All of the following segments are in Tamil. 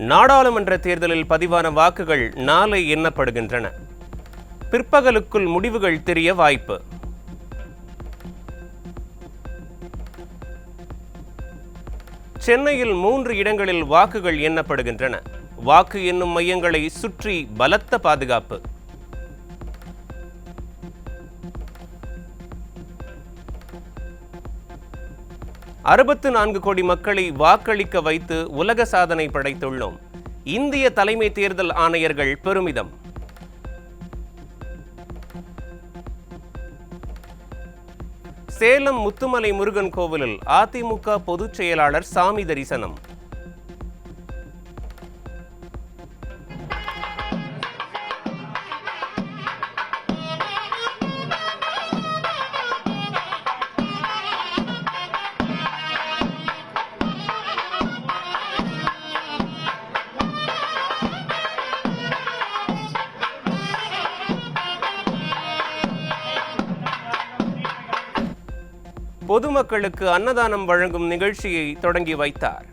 நாடாளுமன்ற தேர்தலில் பதிவான வாக்குகள் நாளை எண்ணப்படுகின்றன. பிற்பகலுக்குள் முடிவுகள் தெரிய வாய்ப்பு. சென்னையில் 3 இடங்களில் வாக்குகள் எண்ணப்படுகின்றன. வாக்கு எண்ணும் மையங்களை சுற்றி பலத்த பாதுகாப்பு. அறுபத்து 4 கோடி மக்களை வாக்களிக்க வைத்து உலக சாதனை படைத்துள்ளோம். இந்திய தலைமை தேர்தல் ஆணையர்கள் பெருமிதம். சேலம் முத்துமலை முருகன் கோவிலில் அதிமுக பொதுச் செயலாளர் சாமி தரிசனம். பொதுமக்களுக்கு அன்னதானம் வழங்கும் நிகழ்ச்சியை தொடங்கி வைத்தார்.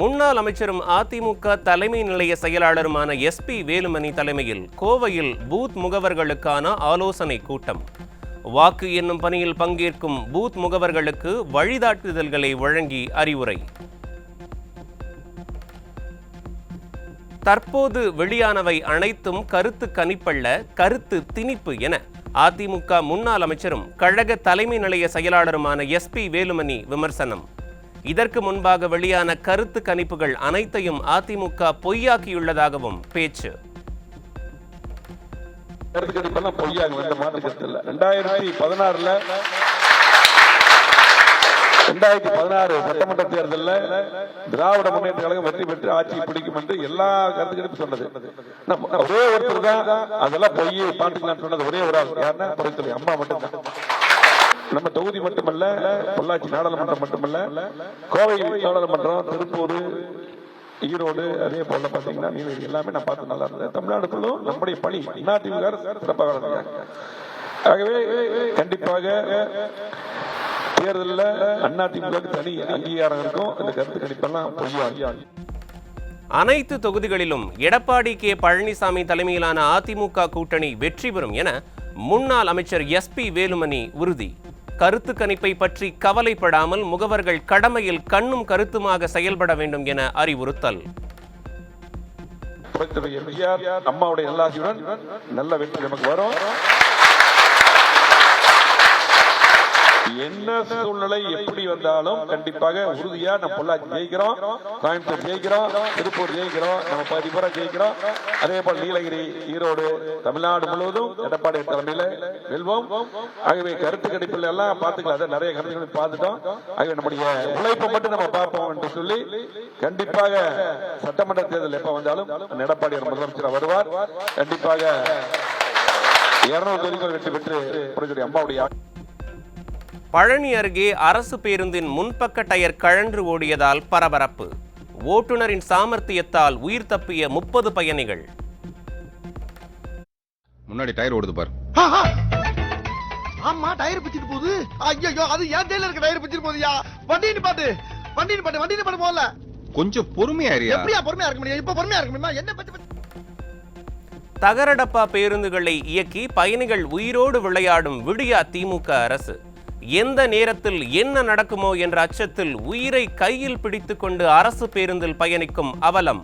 முன்னாள் அமைச்சரும் அதிமுக தலைமை நிலைய செயலாளருமான SP வேலுமணி தலைமையில் கோவையில் பூத் முகவர்களுக்கான ஆலோசனை கூட்டம். வாக்கு எண்ணும் பணியில் பங்கேற்கும் பூத் முகவர்களுக்கு வழிகாட்டுதல்களை வழங்கி அறிவுரை. தற்போது வெளியானவை அனைத்தும் கருத்து கணிப்பல்ல, கருத்து திணிப்பு என அதிமுக முன்னாள் அமைச்சரும் கழக தலைமை நிலைய செயலாளருமான SP வேலுமணி விமர்சனம். இதற்கு முன்பாக வெளியான கருத்து கணிப்புகள் அனைத்தையும் அதிமுக பொய்யாக்கியுள்ளதாகவும் பேச்சு. கருத்து கணிப்பெல்லாம் பொய்யாங்க, 2016 சட்டமன்ற தேர்தலில் திராவிட முன்னேற்ற கழகம் வெற்றி பெற்று ஆட்சியை பிடிக்கும் என்று எல்லா கருத்து கணிப்பு சொன்னது. ஒரே ஒருத்தர் தான் அதெல்லாம் பொய் பாட்டுக்கலாம் சொன்னது. ஒரே ஒரு ஆள் யாருன்னா புரட்சி அம்மா மட்டும்தான். நம்ம தொகுதி மட்டுமல்ல, பொள்ளாச்சி நாடாளுமன்றம் மட்டுமல்ல, கோவை நாடாளுமன்றம், திருப்பூர், ஈரோடு, அதே போல பாத்தீங்கன்னா நீலகிரி எல்லாமே நான் பார்த்து நல்லா இருந்தேன். தமிழ்நாடுக்குள்ளும் நம்முடைய பணி அதிமுக சிறப்பாக நடந்தாங்க. ஆகவே கண்டிப்பாக தேர்தலில் அதிமுக தனி அங்கீகாரம் இருக்கும். இந்த கருத்து கணிப்பெல்லாம் பொய்யா. அனைத்து தொகுதிகளிலும் எடப்பாடி K பழனிசாமி தலைமையிலான அதிமுக கூட்டணி வெற்றி பெறும் என முன்னாள் அமைச்சர் SP வேலுமணி உறுதி. கருத்து கணிப்பை பற்றி கவலைப்படாமல் முகவர்கள் கடமையில் கண்ணும் கருத்துமாக செயல்பட வேண்டும் என அறிவுறுத்தல். அம்மாவுடைய நல்லாசியுடன் நல்ல வெற்றி நமக்கு வரும். என்ன சூழ்நிலை எப்படி வந்தாலும் கண்டிப்பாக உறுதியா நம்ம பொள்ளாச்சி ஜெயிக்கிறோம், கோயம்புத்தூர் ஜெயிக்கிறோம், திருப்பூர் ஜெயிக்கிறோம், நம்ம பதிபுரா ஜெயிக்கிறோம். அதே போல் நீலகிரி, ஈரோடு, தமிழ்நாடு முழுவதும் எடப்பாடி தலைமையில வெல்வோம். ஆகவே கருத்து கணிப்பில் எல்லாம் பார்த்துக்கலாம், நிறைய கருத்துக்களை பார்த்துட்டோம். ஆகவே நம்முடைய உழைப்பை மட்டும் நம்ம பார்ப்போம் என்று சொல்லி கண்டிப்பாக சட்டமன்ற தேர்தல் எப்ப வந்தாலும் எடப்பாடி முதலமைச்சர் வருவார். கண்டிப்பாக 200 தொகுதிகள் வெற்றி பெற்று அம்மாவுடைய. பழனி அருகே அரசு பேருந்தின் முன்பக்க டயர் கழன்று ஓடியதால் பரபரப்பு. ஓட்டுநரின் சாமர்த்தியத்தால் உயிர் தப்பிய 30 பயணிகள். முன்னாடி டயர் ஓடுது பாரு. ஆமா, டயர் பிச்சிட்டு போகுது. ஐயோ, அது ஏன் டயர்ல இருக்க டயர் பிச்சிட்டு போகுதுயா. வண்டின்னு பாட்டு போல. கொஞ்சம் பொறுமையா இரு. எப்படியா பொறுமையா இருக்க முடியும்? இப்ப பொறுமையா இருக்க முடியுமா? என்ன பத்தி தகரடப்பா பேருந்துகளை இயக்கி பயணிகள் உயிரோடு விளையாடும் விடியா திமுக அரசு. எந்த நேரத்தில் என்ன நடக்குமோ என்ற அச்சத்தில் உயிரை கையில் பிடித்துக் கொண்டு அரசு பேருந்தில் பயணிக்கும் அவலம்.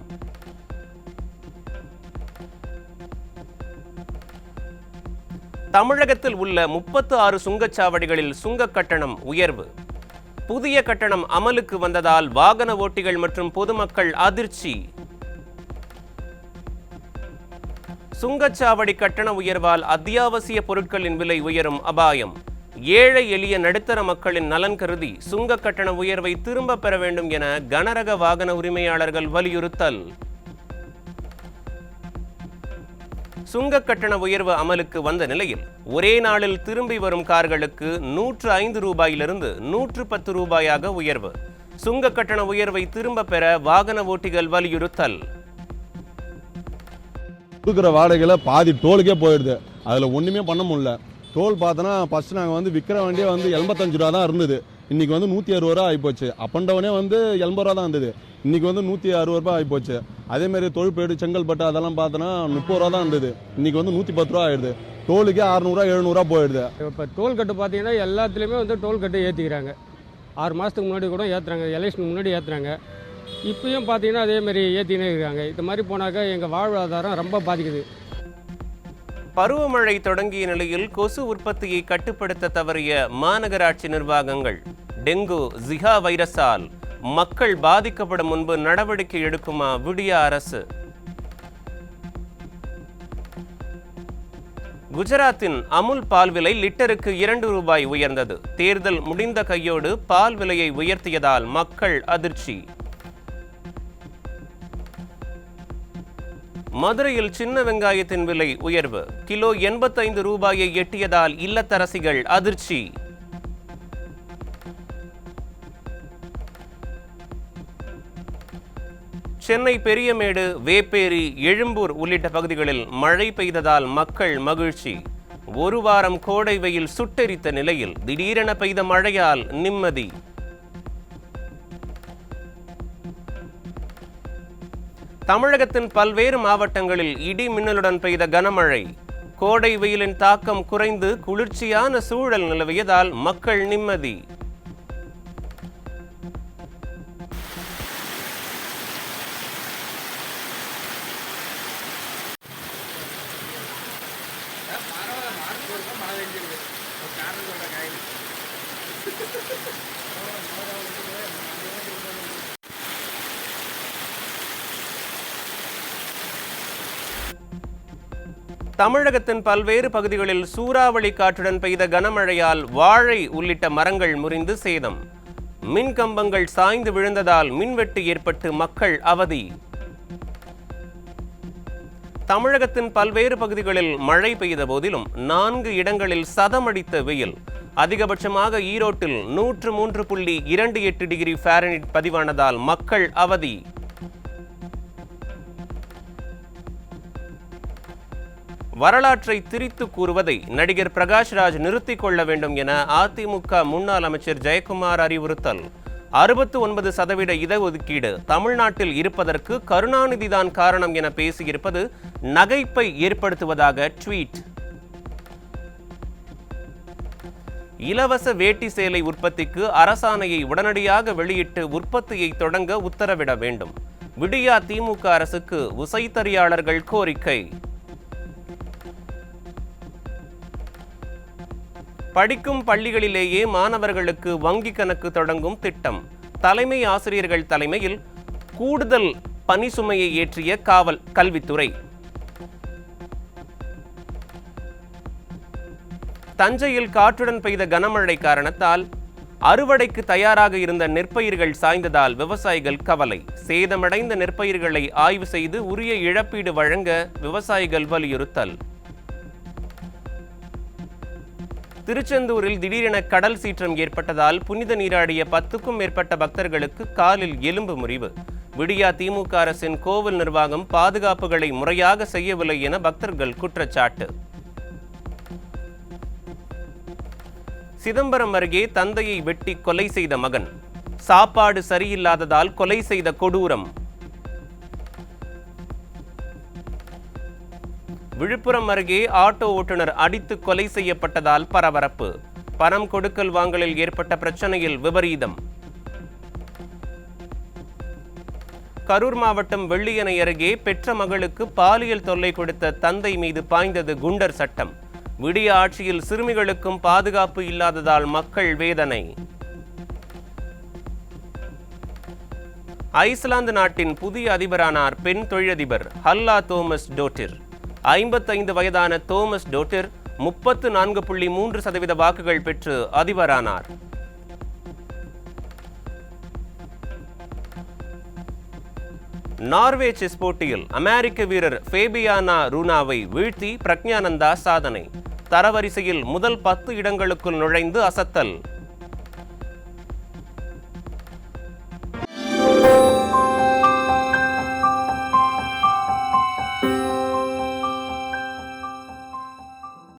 தமிழகத்தில் உள்ள 36 சுங்கச்சாவடிகளில் சுங்க கட்டணம் உயர்வு. புதிய கட்டணம் அமலுக்கு வந்ததால் வாகன ஓட்டிகள் மற்றும் பொதுமக்கள் அதிர்ச்சி. சுங்கச்சாவடி கட்டண உயர்வால் அத்தியாவசிய பொருட்களின் விலை உயரும் அபாயம். ஏழை எளிய நடுத்தர மக்களின் நலன் கருதி சுங்க கட்டண உயர்வை திரும்ப பெற வேண்டும் என கனரக வாகன உரிமையாளர்கள் வலியுறுத்தல். சுங்க கட்டண உயர்வு அமலுக்கு வந்த நிலையில் ஒரே நாளில் திரும்பி வரும் கார்களுக்கு 105 ரூபாயிலிருந்து 110 ரூபாயாக உயர்வு. சுங்க கட்டண உயர்வை திரும்ப பெற வாகன ஓட்டிகள் வலியுறுத்தல். கொடுக்குற வாடகையில் பாதி டோலுக்கே போயிடுது. அதில் ஒன்றுமே பண்ண முடியல. தோல் பார்த்தோன்னா ஃபர்ஸ்ட் நாங்கள் வந்து விற்கிற வண்டியே வந்து 85 ரூபா தான் இருந்தது. இன்னைக்கு வந்து 160 ரூபா ஆகிப்போச்சு. அப்பண்டவனே வந்து 80 ரூபா தான் இருந்தது. இன்னைக்கு வந்து 160 ரூபா ஆகிப்போச்சு. அதேமாரி தொழுப்பேடு செங்கல்பட்டு அதெல்லாம் பார்த்தோன்னா 30 ரூபா தான் இருந்தது. இன்னைக்கு வந்து 110 ரூபா ஆயிடுது. டோலுக்கே 600 700 போயிடுது. இப்போ டோல் கட்டு பார்த்தீங்கன்னா எல்லாத்துலேயுமே வந்து டோல் கட்டு ஏற்றிக்கிறாங்க. 6 மாதத்துக்கு முன்னாடி கூட ஏற்றுறாங்க, எலெக்ஷனுக்கு முன்னாடி ஏற்றுறாங்க. இப்பயும் பார்த்தீங்கன்னா அதேமாரி ஏற்றினே இருக்காங்க. இந்த மாதிரி போனாக்கா எங்கள் வாழ்வாதாரம் ரொம்ப பாதிக்குது. பருவமழை தொடங்கிய நிலையில் கொசு உற்பத்தியை கட்டுப்படுத்த தவறிய மாநகராட்சி நிர்வாகங்கள். டெங்கு, ஜிகா வைரஸால் மக்கள் பாதிக்கப்படும் முன்பு நடவடிக்கை எடுக்குமா விடியா அரசு? குஜராத்தின் அமுல் பால் விலை லிட்டருக்கு 2 ரூபாய் உயர்ந்தது. தேர்தல் முடிந்த கையோடு பால் விலையை உயர்த்தியதால் மக்கள் அதிர்ச்சி. மதுரையில் சின்ன வெங்காயத்தின் விலை உயர்வு. கிலோ 85 ரூபாயை எட்டியதால் இல்லத்தரசிகள் அதிர்ச்சி. சென்னை பெரியமேடு, வேப்பேரி, எழும்பூர் உள்ளிட்ட பகுதிகளில் மழை பெய்ததால் மக்கள் மகிழ்ச்சி. ஒரு வாரம் கோடை வெயில் சுட்டெரித்த நிலையில் திடீரென பெய்த மழையால் நிம்மதி. தமிழகத்தின் பல்வேறு மாவட்டங்களில் இடி மின்னலுடன் பெய்த கனமழை. கோடை வெயிலின் தாக்கம் குறைந்து குளிர்ச்சியான சூழல் நிலவியதால் மக்கள் நிம்மதி. தமிழகத்தின் பல்வேறு பகுதிகளில் சூறாவளி காற்றுடன் பெய்த கனமழையால் வாழை உள்ளிட்ட மரங்கள் முறிந்து சேதம். மின் கம்பங்கள் சாய்ந்து விழுந்ததால் மின்வெட்டு ஏற்பட்டு மக்கள் அவதி. தமிழகத்தின் பல்வேறு பகுதிகளில் மழை பெய்த போதிலும் 4 இடங்களில் சதமடித்த வெயில். அதிகபட்சமாக ஈரோட்டில் 103.28 டிகிரி ஃபாரன்ஹீட் பதிவானதால் மக்கள் அவதி. வரலாற்றை திரித்து கூறுவதை நடிகர் பிரகாஷ்ராஜ் நிறுத்திக் கொள்ள வேண்டும் என அதிமுக முன்னாள் அமைச்சர் ஜெயக்குமார் அறிவுறுத்தல். 69% இடஒதுக்கீடு தமிழ்நாட்டில் இருப்பதற்கு கருணாநிதிதான் காரணம் என பேசியிருப்பது நகைப்பை ஏற்படுத்துவதாக ட்வீட். இலவச வேட்டி சேலை உற்பத்திக்கு அரசாணையை உடனடியாக வெளியிட்டு உற்பத்தியை தொடங்க உத்தரவிட வேண்டும். விடியா திமுக அரசுக்கு விசைத்தறியாளர்கள் கோரிக்கை. படிக்கும் பள்ளிகளிலேயே மாணவர்களுக்கு வங்கி கணக்கு தொடங்கும் திட்டம். தலைமை ஆசிரியர்கள் தலைமையில் கூடுதல் பணி சுமையை ஏற்றிய கல்வித்துறை. தஞ்சையில் காற்றுடன் பெய்த கனமழை காரணத்தால் அறுவடைக்கு தயாராக இருந்த நெற்பயிர்கள் சாய்ந்ததால் விவசாயிகள் கவலை. சேதமடைந்த நெற்பயிர்களை ஆய்வு செய்து உரிய இழப்பீடு வழங்க விவசாயிகள் வலியுறுத்தல். திருச்செந்தூரில் திடீரென கடல் சீற்றம் ஏற்பட்டதால் புனித நீராடிய 10க்கும் மேற்பட்ட பக்தர்களுக்கு காலில் எலும்பு முறிவு. விடியா திமுக அரசின் கோவில் நிர்வாகம் பாதுகாப்புகளை முறையாக செய்யவில்லை என பக்தர்கள் குற்றச்சாட்டு. சிதம்பரம் அருகே தந்தையை வெட்டி கொலை செய்த மகன். சாப்பாடு சரியில்லாததால் கொலை செய்த கொடூரம். விழுப்புரம் அருகே ஆட்டோ ஓட்டுநர் அடித்து கொலை செய்யப்பட்டதால் பரபரப்பு. பணம் கொடுக்கல் வாங்கலில் ஏற்பட்ட பிரச்சனையில் விபரீதம். கரூர் மாவட்டம் வெள்ளியணை அருகே பெற்ற மகளுக்கு பாலியல் தொல்லை கொடுத்த தந்தை மீது பாய்ந்தது குண்டர் சட்டம். விடிய ஆட்சியில் சிறுமிகளுக்கும் பாதுகாப்பு இல்லாததால் மக்கள் வேதனை. ஐஸ்லாந்து நாட்டின் புதிய அதிபரானார் பெண் தொழிலதிபர் ஹல்லா தோமஸ் டோட்டிர். 55 வயதான தோமஸ் டோட்டிர் 34.3% வாக்குகள் பெற்று அதிபரானார். நார்வே செஸ் போட்டியில் அமெரிக்க வீரர் ஃபேபியானா ரூனாவை வீழ்த்தி பிரக்ஞானந்தா சாதனை. தரவரிசையில் முதல் 10 இடங்களுக்குள் நுழைந்து அசத்தல்.